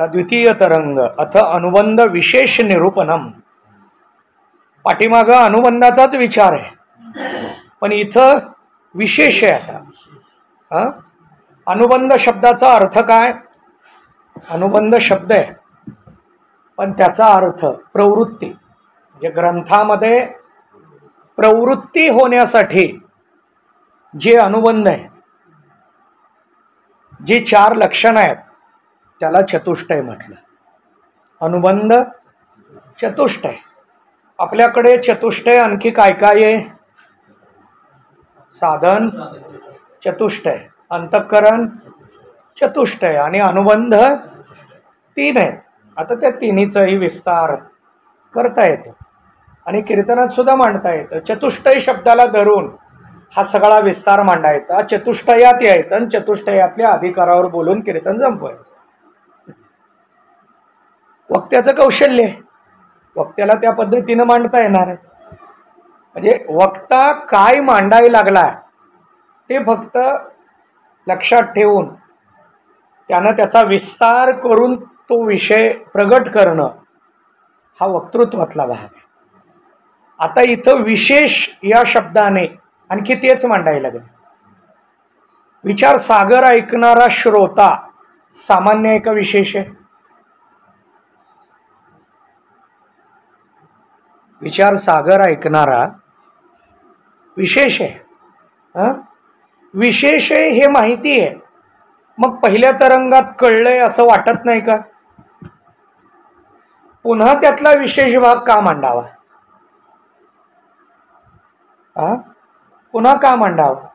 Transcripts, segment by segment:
आता द्वितीय तरंग अथ अनुबंध विशेष निरूपणम. पाठीमागं अनुबंधाचाच विचार आहे, पण इथं विशेष आहे. आता अनुबंध शब्दाचा अर्थ काय? अनुबंध शब्द आहे, पण त्याचा अर्थ प्रवृत्ती, म्हणजे ग्रंथामध्ये प्रवृत्ती होण्यासाठी जे अनुबंध आहे, जी 4 लक्षणं आहेत, त्याला चतुष्टय म्हटलं. अनुबंध चतुष्टय. आपल्याकडे चतुष्टय आणखी काय काय आहे? साधन चतुष्टय, अंतःकरण चतुष्टय आणि अनुबंध 3 आहे. आता त्या तिन्हीचाही विस्तार करता येतो आणि कीर्तनात सुद्धा मांडता येतं. चतुष्टय शब्दाला धरून हा सगळा विस्तार मांडायचा, चतुष्टयात यायचं आणि चतुष्टयातल्या अधिकारावर बोलून कीर्तन संपवायचं. वक्त्याचं कौशल्य आहे, वक्त्याला त्या पद्धतीनं मांडता येणार आहे. म्हणजे वक्ता काय मांडायला लागलाय ते फक्त लक्षात ठेवून त्यानं त्याचा विस्तार करून तो विषय प्रगट करणं हा वक्तृत्वातला भाग आहे. आता इथं विशेष या शब्दाने आणखी तेच मांडायला लागले. विचार सागर ऐकणारा श्रोता सामान्य आहे का विशेष आहे? विचार सागर ऐकणारा विशेष आहे. विशेष आहे हे माहिती आहे, मग पहिल्या तरंगात कळलंय असं वाटत नाही का? पुन्हा त्यातला विशेष भाग का मांडावा? पुन्हा का मांडावा?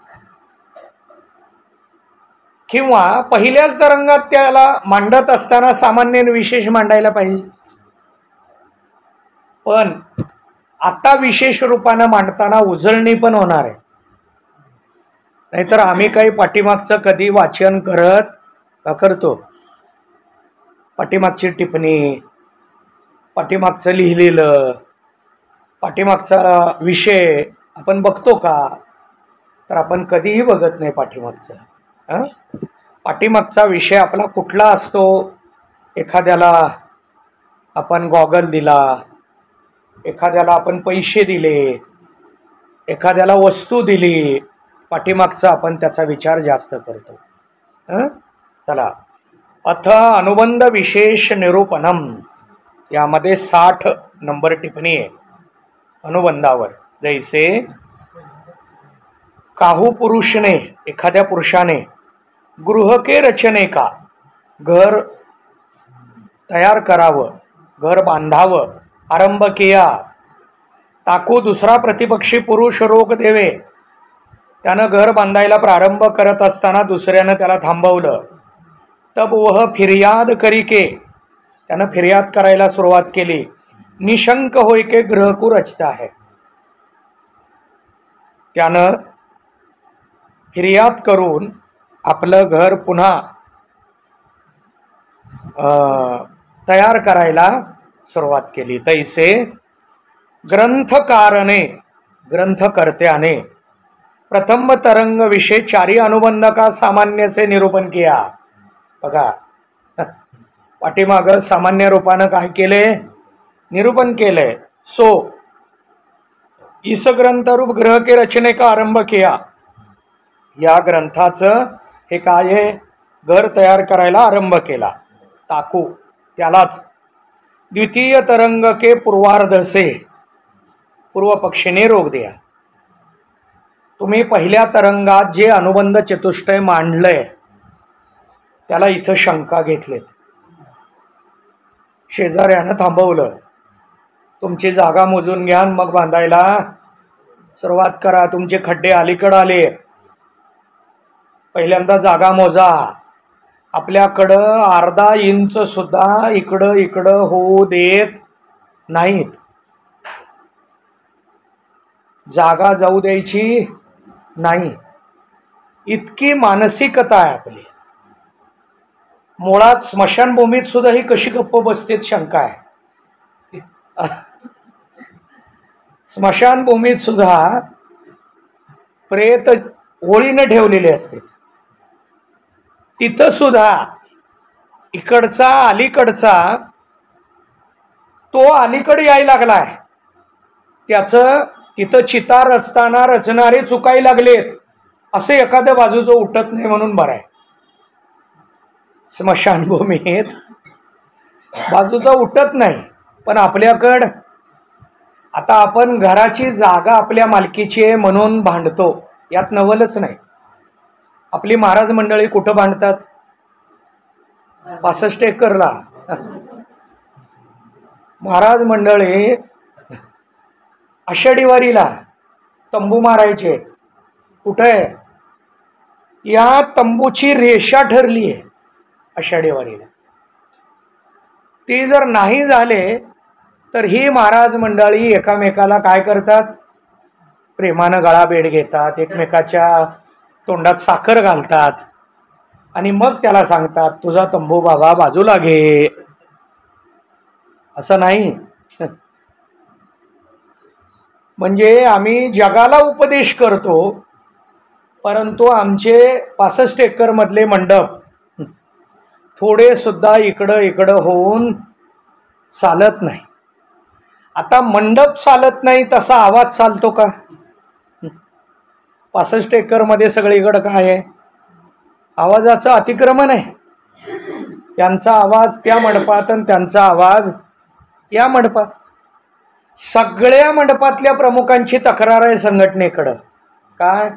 किंवा पहिल्याच तरंगात त्याला मांडत असताना सामान्य विशेष मांडायला पाहिजे. पण आता विशेष रूपानं मांडताना उजळणी पण होणार आहे. नाहीतर आम्ही काही पाठीमागचं कधी वाचन करतो, पाठीमागची टिप्पणी, पाठीमागचं लिहिलेलं, पाठीमागचा विषय आपण बघतो का? तर आपण कधीही बघत नाही पाठीमागचं. पाठीमागचा विषय आपला कुठला असतो? एखाद्याला आपण गॉगल दिला, एखाद्याला आपण पैसे दिले, एखाद्याला वस्तू दिली, पाठीमागचा आपण त्याचा विचार जास्त करतो. चला, अथ अनुबंध विशेष निरूपणम. यामध्ये 60 नंबर टिप्पणी आहे अनुबंधावर. जैसे काहू पुरुषने, एखाद्या पुरुषाने गृह के रचने का, घर तयार करावं, घर बांधावं, आरंभ किया. ताकू दुसरा प्रतिपक्षी पुरुष रोग देवे, त्यानं घर बांधायला प्रारंभ करत असताना दुसऱ्यानं त्याला थांबवलं. तब वह फिर्याद करी के, त्यानं फिर्याद करायला सुरुवात केली. निशंक होय के ग्रह को रचता है, त्यानं फिर्याद करून आपलं घर पुन्हा तयार करायला सुरुवात केली. तैसे ग्रंथकारने, ग्रंथकर्त्याने प्रथम तरंग विषय 4 अनुबंध का सामान्य से निरूपण किया. बघा, पाठीमागं सामान्य रूपानं काय केले? निरूपण केलंय. सो इस ग्रंथ रूप ग्रह के रचने का आरंभ किया. या ग्रंथाचं हे काय आहे? घर तयार करायला आरंभ केला. ताकू, त्यालाच द्वितीय तरंग के पूर्वार्ध से, पूर्व पक्षीने रोग दिया. तुम्ही पहिल्या तरंगात जे अनुबंध चतुष्टय मांडलंय त्याला इथं शंका घेतलेत. शेजाऱ्यानं थांबवलं, तुमची जागा मोजून घ्या मग बांधायला सुरुवात करा, तुमचे खड्डे अलीकडं आले, पहिल्यांदा जागा मोजा. आपल्याकडं अर्धा इंच सुद्धा इकडं होऊ देत नाहीत. जागा जाऊ द्यायची नाही, इतकी मानसिकता आहे आपली. मुळात स्मशानभूमीत सुद्धा ही कशी गप्प बसतेत शंका आहे. स्मशानभूमीत सुद्धा प्रेत ओळीने ठेवलेले असते, तिथं सुद्धा इकडचा अलीकडचा तो अलीकडे यायला लागलाय, त्याचं तिथं चिता रचताना रचणारे चुकाय लागलेत, असे एखाद्या बाजूचं उठत नाही म्हणून बरं आहे. स्मशानभूमीत बाजूचा उठत नाही, पण आपल्याकडं आता आपण घराची जागा आपल्या मालकीची आहे म्हणून भांडतो, यात नवलच नाही. आपली महाराज मंडळी कुठं भांडतात? 65 एकरला महाराज मंडळी आषाढी वारीला तंबू मारायचे. कुठं आहे? या तंबूची रेषा ठरली आहे आषाढी वारीला. ती जर नाही झाले तर ही महाराज मंडळी एकामेकाला काय करतात? प्रेमानं गळाभेट घेतात, एकमेकाच्या तोंडात साखर घालतात आणि मग त्याला सांगतात तुझा तंबू बाबा बाजूला घे. असं नाही. म्हणजे आम्ही जगाला उपदेश करतो, परंतु आमचे 65 एकर मधले मंडप थोडे सुद्धा इकडं होऊन चालत नाही. आता मंडप चालत नाही तसा आवाज चालतो का? 65 एकर मध्ये सगळीकडं काय आहे? आवाजाचं अतिक्रमण आहे. त्यांचा आवाज त्या मंडपात आणि त्यांचा आवाज या मंडपात. सगळ्या मंडपातल्या प्रमुखांची तक्रार आहे संघटनेकडं, काय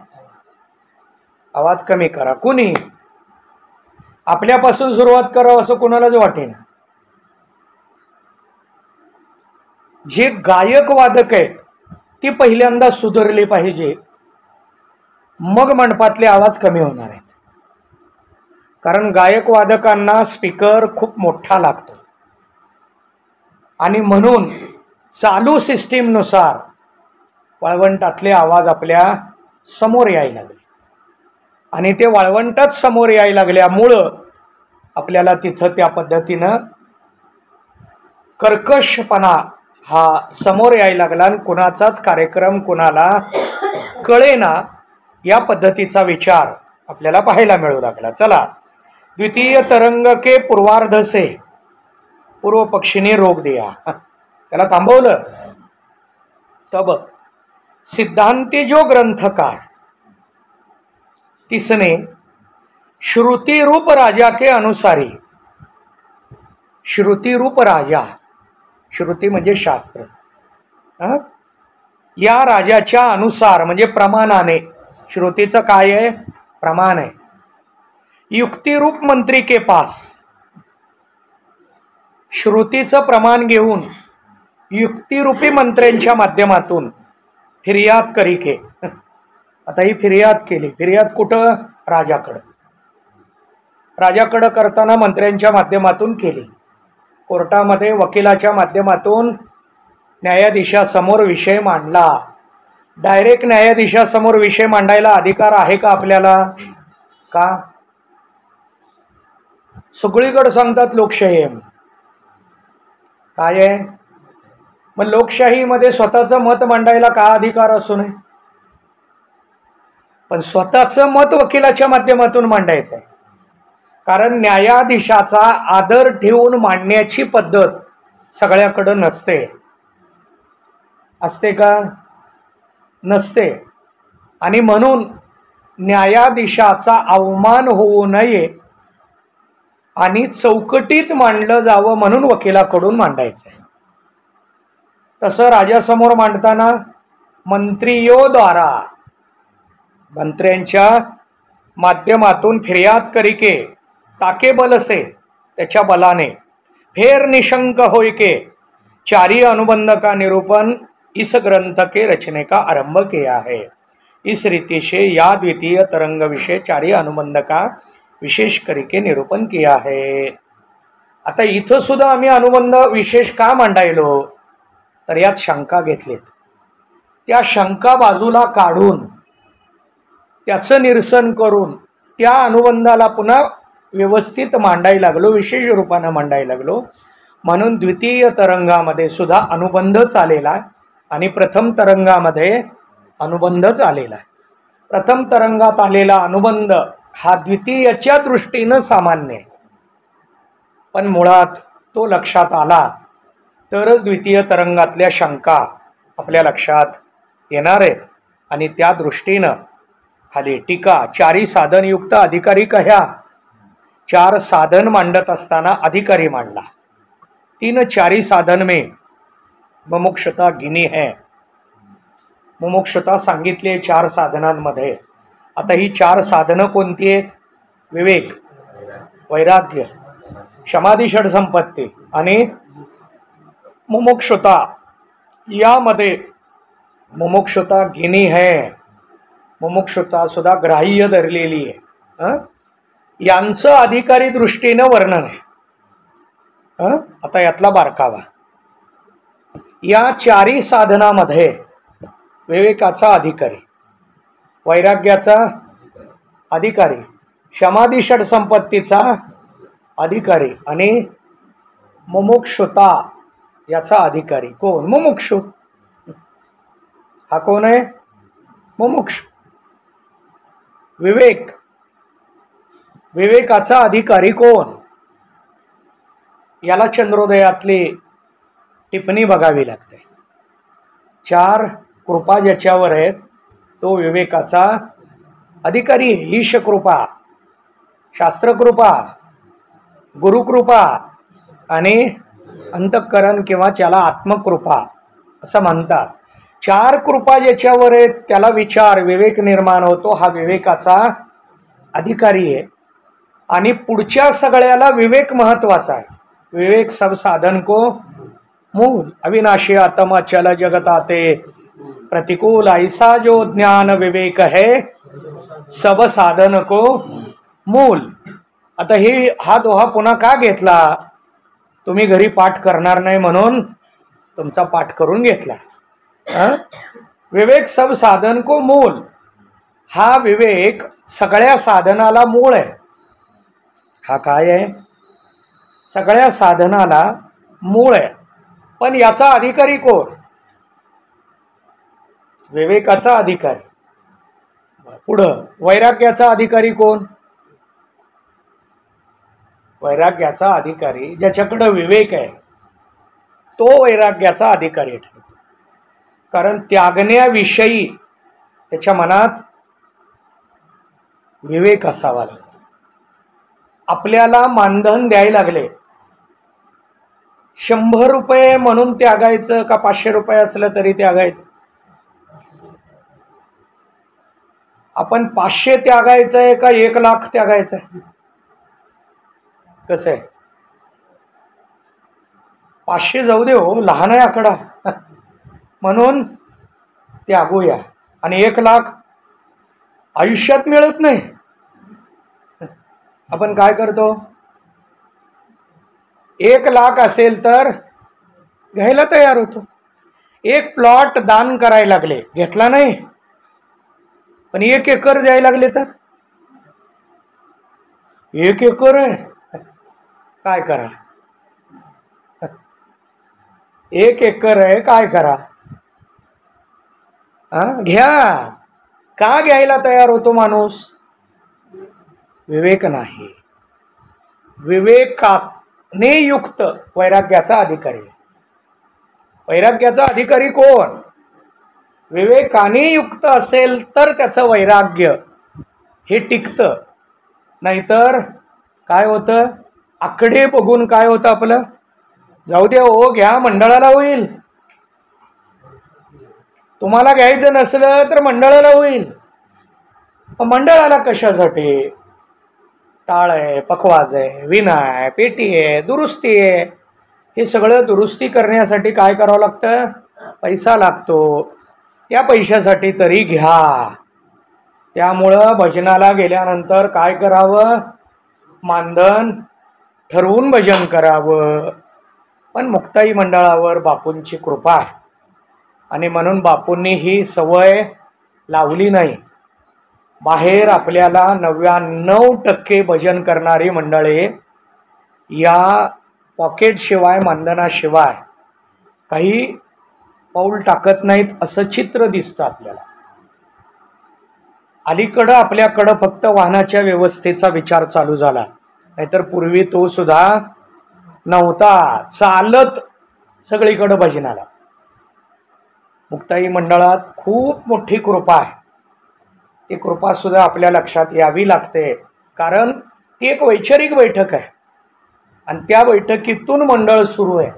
आवाज कमी करा. कुणी? आपल्यापासून सुरुवात करावं असं कुणालाच वाटेना. जे गायक वादक आहेत ती पहिल्यांदा सुधारली पाहिजे, मग मंडपातले आवाज कमी होणार आहेत. कारण गायक वादकांना स्पीकर खूप मोठा लागतो आणि म्हणून चालू सिस्टीमनुसार वाळवंटातले आवाज आपल्या समोर यायला लागले आणि ते वाळवंटात समोर यायला लागल्यामुळं आपल्याला तिथं त्या पद्धतीनं कर्कशपणा हा समोर यायला लागला आणि कुणाचाच कार्यक्रम कुणाला कळेना, या पद्धतीचा विचार आपल्याला पाहायला मिळू लागला. चला, द्वितीय तरंग के पूर्वार्ध से पूर्व पक्षीने रोक दिया, त्याला थांबवलं. तब सिद्धांती जो ग्रंथकार तिसने श्रुति रूप राजा के अनुसारी, श्रुति रूप राजा, श्रुती म्हणजे शास्त्र, या राजाच्या अनुसार म्हणजे प्रमाणाने, श्रुतीचं काय आहे? प्रमाण आहे. युक्तिरूप मंत्री के पास, श्रुतीचं प्रमाण घेऊन युक्तिरूपी मंत्र्यांच्या माध्यमातून फिर्याद करी के. आता ही फिर्याद केली. फिर्याद कुठं? राजाकडं. राजाकडं करताना मंत्र्यांच्या माध्यमातून केली. कोर्टामध्ये वकिलाच्या माध्यमातून न्यायाधीशासमोर विषय मांडला. डायरेक्ट न्यायाधीशासमोर विषय मांडायला अधिकार आहे का आपल्याला? का? सगळीकडे सांगतात लोकशाही आहे. काय आहे मग लोकशाहीमध्ये? स्वतःचं मत मांडायला का अधिकार असू नये? पण स्वतःचं मत वकिलाच्या माध्यमातून मांडायचं आहे. कारण न्यायाधीशाचा आदर ठेवून मांडण्याची पद्धत सगळ्याकडे नसते. असते का? नसते. आणि म्हणून न्यायाधीशाचा अवमान होऊ नये आणि चौकटीत मांडलं जावं म्हणून वकिलाकडून मांडायचं आहे. तसं राजासमोर मांडताना मंत्रियोद्वारा, मंत्र्यांच्या माध्यमातून फिर्याद करिके ताके बल से, त्याच्या बलाने, फेर निशंक होय के चारी अनुबंध का निरूपण इस ग्रंथ के रचने का आरंभ किया है. इस रीति से या द्वितीय तरंग विषय चारी अनुबंध का विशेष करके निरूपण किया है. आता इथं सुद्धा आम्ही अनुबंध विशेष का मांडायलो? तर यात शंका घेतलीत. त्या शंका बाजूला काढून त्याचं निरसन करून त्या अनुबंधाला पुन्हा व्यवस्थित मांडायला लागलो, विशेष रूपानं मांडायला लागलो. म्हणून द्वितीय तरंगामध्ये सुद्धा अनुबंधच आलेला आहे आणि प्रथम तरंगामध्ये अनुबंधच आलेला आहे. प्रथम तरंगात आलेला अनुबंध हा द्वितीयच्या दृष्टीनं सामान्य आहे पण मुळात तो लक्षात आला तरच द्वितीय तरंगातल्या शंका आपल्या लक्षात येणार आहेत. आणि त्या दृष्टीनं खाली टीका, चारी साधनयुक्त अधिकारी कह्या. चार साधन मांडत असताना अधिकारी मांडला. तीन चारी साधन में मुमुक्षुता गिनी है. मुमुक्षुता सांगितली चार साधनांमध्ये. आता ही चार साधनं कोणती आहेत? विवेक, वैराग्य, समाधी, षडसंपत्ती आणि मुमुक्षुता. यामध्ये मुमुक्षुता गिनी है. मुमुक्षुता सुद्धा ग्राह्य धरलेली आहे. यांचं अधिकारी दृष्टीनं वर्णन आहे. आता यातला बारकावा. या चारी साधनामध्ये विवेकाचा अधिकारी, वैराग्याचा अधिकारी, समाधी षडसंपत्तीचा अधिकारी आणि मुमुक्षुता याचा अधिकारी कोण? मुमुक्षु. हा कोण आहे? मुमुक्षु. विवेक, विवेकाचा अधिकारी कोण? याला चंद्रोदयातली टिप्पणी बघावी लागते. चार कृपा ज्याच्यावर आहेत तो विवेकाचा अधिकारी. ईश कृपा, शास्त्रकृपा, गुरुकृपा आणि अंतःकरण किंवा त्याला आत्मकृपा असं म्हणतात. चार कृपा ज्याच्यावर आहेत त्याला विचार, विवेक निर्माण होतो. हा विवेकाचा अधिकारी आहे. आणि पुढच्या सगळ्याला विवेक महत्वाचा आहे. विवेक सब साधन को मूल. अविनाशी आत्मा चल जगत आते प्रतिकूल. ऐसा जो ज्ञान विवेक है सब साधन को मूल. आता हा दोहा पुन्हा का घेतला? तुम्ही घरी पाठ करणार नाही म्हणून तुमचा पाठ करून घेतला. विवेक सब साधन को मूल. हा विवेक सगळ्या साधनाला मूळ आहे. हा काय आहे? सगळ्या साधनाला मूळ आहे. पण याचा अधिकारी कोण? विवेकाचा अधिकारी. पुढं वैराग्याचा अधिकारी कोण? वैराग्याचा अधिकारी ज्याच्याकडे विवेक आहे तो वैराग्याचा अधिकारी ठरतो. कारण त्यागण्याविषयी त्याच्या मनात विवेक असावा लागतो. आपल्याला मानधन द्यायला लागले, 100 रुपये म्हणून त्यागायचं का 500 रुपये असलं तरी त्यागायचं? आपण 500 त्यागायचं आहे का 1 लाख त्यागायचं आहे? कसं आहे? 500 जाऊ दे हो, लहान आहे आकडा म्हणून त्यागूया. आणि 1 लाख आयुष्यात मिळत नाही. आपण काय करतो? 1 लाख असेल तर घ्यायला तयार होतो. 1 प्लॉट दान करायला लागले, घेतला नाही. पण 1 एकर द्यायला लागले तर 1 एकर आहे, काय करा? 1 एकर आहे, काय करा? घ्या. का घ्यायला तयार होतो माणूस? विवेक नाही. विवेकाने युक्त वैराग्याचा अधिकारी. वैराग्याचा अधिकारी कोण? विवेकाने युक्त असेल तर त्याचं वैराग्य हे टिकतं. नाहीतर काय होतं? आकडे बघून काय होतं आपलं? जाऊ दे हो, घ्या, मंडळाला होईल. तुम्हाला घ्यायचं नसलं तर मंडळाला होईल. मंडळाला कशासाठी? टाळ आहे, पखवाज आहे, विणा आहे, पेटी आहे, दुरुस्ती आहे. हे सगळं दुरुस्ती करण्यासाठी काय करावं लागतं? पैसा लागतो. त्या पैशासाठी तरी घ्या. त्यामुळं भजनाला गेल्यानंतर काय करावं? मानधन ठरवून भजन करावं. पण मुक्ताई मंडळावर बापूंची कृपा आहे आणि म्हणून बापूंनी ही सवय लावली नाही. बाहेर आपल्याला 99% भजन करणारी मंडळे या पॉकेटशिवाय, मानधनाशिवाय काही पाऊल टाकत नाहीत असं चित्र दिसतं आपल्याला. अलीकडं आपल्याकडं फक्त वाहनाच्या व्यवस्थेचा विचार चालू झाला, नाहीतर पूर्वी तो सुद्धा नव्हता, चालत सगळीकडे भजनाला. मुक्ताई मंडळात खूप मोठी कृपा आहे. ती कृपा सुद्धा आपल्या लक्षात यावी लागते, कारण ती एक वैचारिक बैठक आहे आणि त्या बैठकीतून मंडळ सुरू आहे.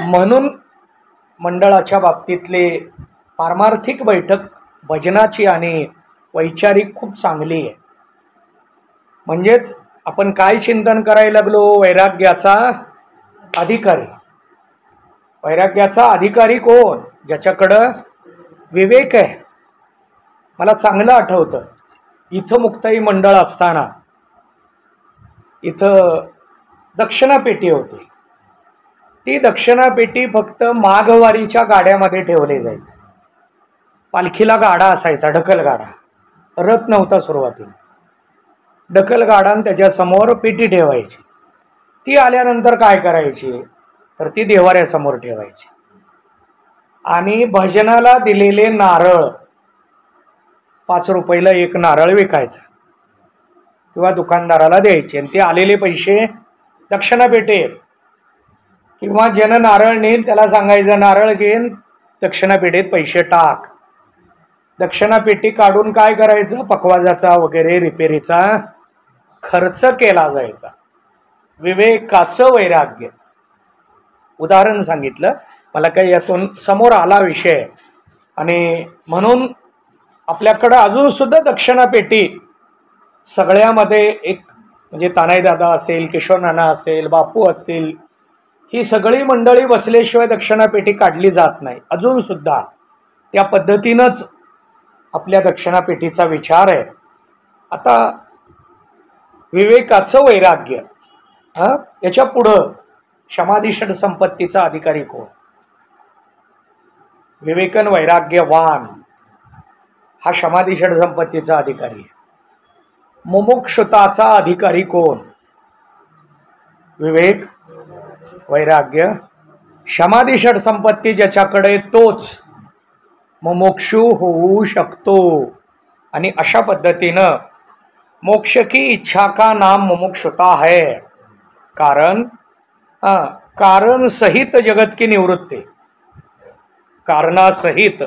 म्हणून मंडळाच्या बाबतीतले पारमार्थिक बैठक भजनाची आणि वैचारिक खूप चांगली आहे. म्हणजेच आपण काय चिंतन करायला लागलो? वैराग्याचा अधिकारी. वैराग्याचा अधिकारी कोण? ज्याच्याकडं विवेक आहे. मला चांगलं आठवतं, इथं मुक्ताई मंडळ असताना इथं दक्षिणापेटी होती. ती दक्षिणापेटी फक्त माघवारीच्या गाड्यामध्ये ठेवली जायची. पालखीला गाडा असायचा, ढकलगाडा. रथ नव्हता सुरुवातीला. ढकलगाडा आणि त्याच्यासमोर पेटी ठेवायची. ती आल्यानंतर काय करायची तर ती देवाऱ्यासमोर ठेवायची आणि भजनाला दिलेले नारळ 5 रुपयाला एक नारळ विकायचा किंवा दुकानदाराला द्यायचे आणि ते आलेले पैसे दक्षिणापेठेत किंवा ज्यानं नारळ नेईल त्याला सांगायचं नारळ घेऊन दक्षिणापेठेत पैसे टाक. दक्षिणापेटी काढून काय करायचं? पकवाजाचा वगैरे रिपेरीचा खर्च केला जायचा. विवेकाचं वैराग्य. उदाहरण सांगितलं, मला काही यातून समोर आला विषय आणि म्हणून आपल्याकडं अजून सुद्धा दक्षिणापेटी सगळ्यामध्ये एक म्हणजे तानाई दादा असेल, किशोर नाना असेल, बापू असतील, ही सगळी मंडळी बसल्याशिवाय दक्षिणापेटी काढली जात नाही. अजून सुद्धा त्या पद्धतीनंच आपल्या दक्षिणापेटीचा विचार आहे. आता विवेकाचं वैराग्य, याच्या पुढं क्षमाधिषड संपत्तीचा अधिकारी कोण? विवेकन वैराग्यवान हा क्षमाधिषड संपत्तीचा अधिकारी आहे. मुमुक्षुताचा अधिकारी कोण? विवेक, वैराग्य, क्षमाधिषड संपत्ती ज्याच्याकडे तोच मुमुक्षु होऊ शकतो. आणि अशा पद्धतीनं मोक्ष की इच्छा का नाम मुमुक्षुता है. कारण सहित जगत की निवृत्ती. कारणासहित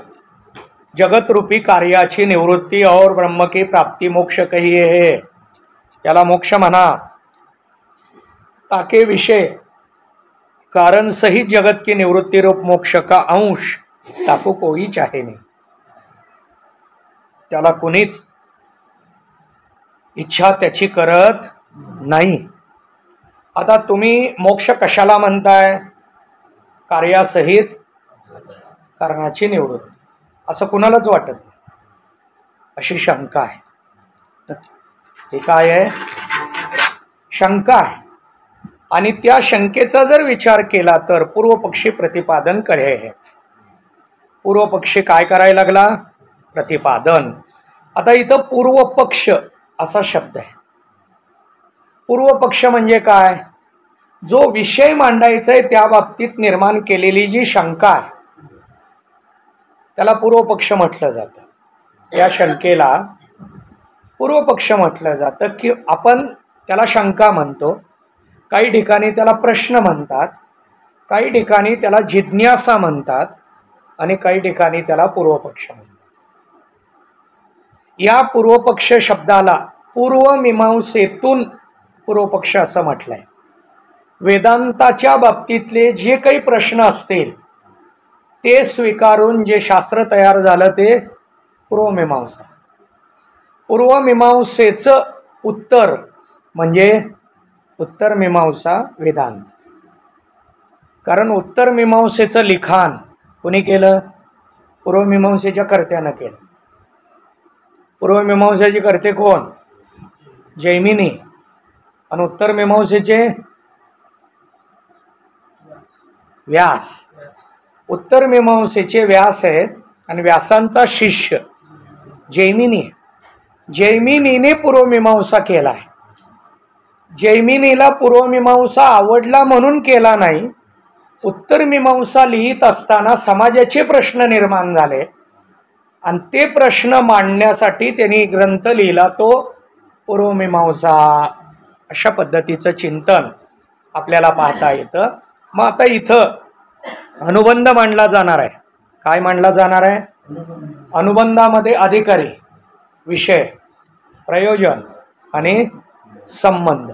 जगत रूपी कार्याची निवृत्ती और ब्रह्म की प्राप्ती मोक्ष कहिए है. याला मोक्ष म्हणा. ताके विषय कारण सहित जगत की निवृत्ती रूप मोक्ष का अंश ताको कोई चाहे नहीं. त्याला कुणीच इच्छा त्याची करत नाही. आता तुम्ही मोक्ष कशाला म्हणताय? कार्यासहित कारणाची निवृत्ती. असं कुणालाच वाटत नाही. अशी शंका आहे. हे काय आहे? शंका आहे. आणि त्या शंकेचा जर विचार केला तर पूर्वपक्षी प्रतिपादन करे है. पूर्वपक्षी काय करायला लागला? प्रतिपादन. आता इथं पूर्वपक्ष असा शब्द आहे. पूर्वपक्ष म्हणजे काय? जो विषय मांडायचा आहे त्या बाबतीत निर्माण केलेली जी शंका आहे त्याला पूर्वपक्ष म्हटलं जातं. या शंकेला पूर्वपक्ष म्हटलं जातं की आपण त्याला शंका म्हणतो. काही ठिकाणी त्याला प्रश्न म्हणतात, काही ठिकाणी त्याला जिज्ञासा म्हणतात आणि काही ठिकाणी त्याला पूर्वपक्ष म्हणतात. या पूर्वपक्ष शब्दाला पूर्वमीमांसेतून पूर्वपक्ष असं म्हटलंय. वेदांताच्या बाबतीतले जे काही प्रश्न असतील ते स्वीकारून जे शास्त्र तयार झालं ते पूर्वमीमांसा. पूर्वमीमांसेचं उत्तर म्हणजे उत्तरमीमांसा वेदांत. कारण उत्तरमीमांसेचं लिखाण कोणी केलं? पूर्वमीमांसेच्या कर्त्यानं केलं. पूर्वमीमांसेचे कर्ते कोण? जैमिनी. आणि उत्तरमीमांसेचे व्यास. उत्तरमीमांसेचे व्यास आहेत आणि व्यासांचा शिष्य जैमिनी. जैमिनीने पूर्वमीमांसा केला आहे. जैमिनीला पूर्वमीमांसा आवडला म्हणून केला नाही. उत्तरमीमांसा लिहित असताना समाजाचे प्रश्न निर्माण झाले आणि ते प्रश्न मांडण्यासाठी त्यांनी ग्रंथ लिहिला तो पूर्वमीमांसा. अशा पद्धतीचं चिंतन आपल्याला पाहता येतं. मग आता इथं अनुबंध मांडला जाणार आहे. काय मांडला जाणार आहे? अनुबंधामध्ये अधिकारी, विषय, प्रयोजन आणि संबंध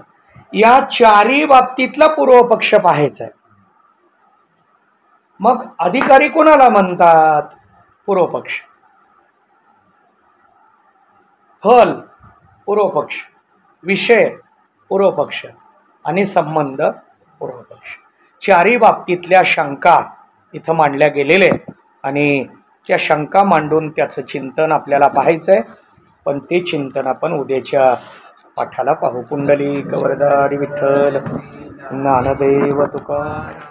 या चारही बाबतीतला पूर्वपक्ष पाहायचा आहे. मग अधिकारी कोणाला म्हणतात? पूर्वपक्ष. फल पूर्वपक्ष, विषय पूर्वपक्ष आणि संबंध पूर्वपक्ष. चारही बाबतीतल्या शंका इथं मांडल्या गेलेल्या आहेत आणि त्या शंका मांडून त्याचं चिंतन आपल्याला पाहायचं आहे. पण ते चिंतन आपण उद्याच्या पाठाला पाहू. पुंडलिक वरदारी विठ्ठल, ज्ञानदेव तुकाराम.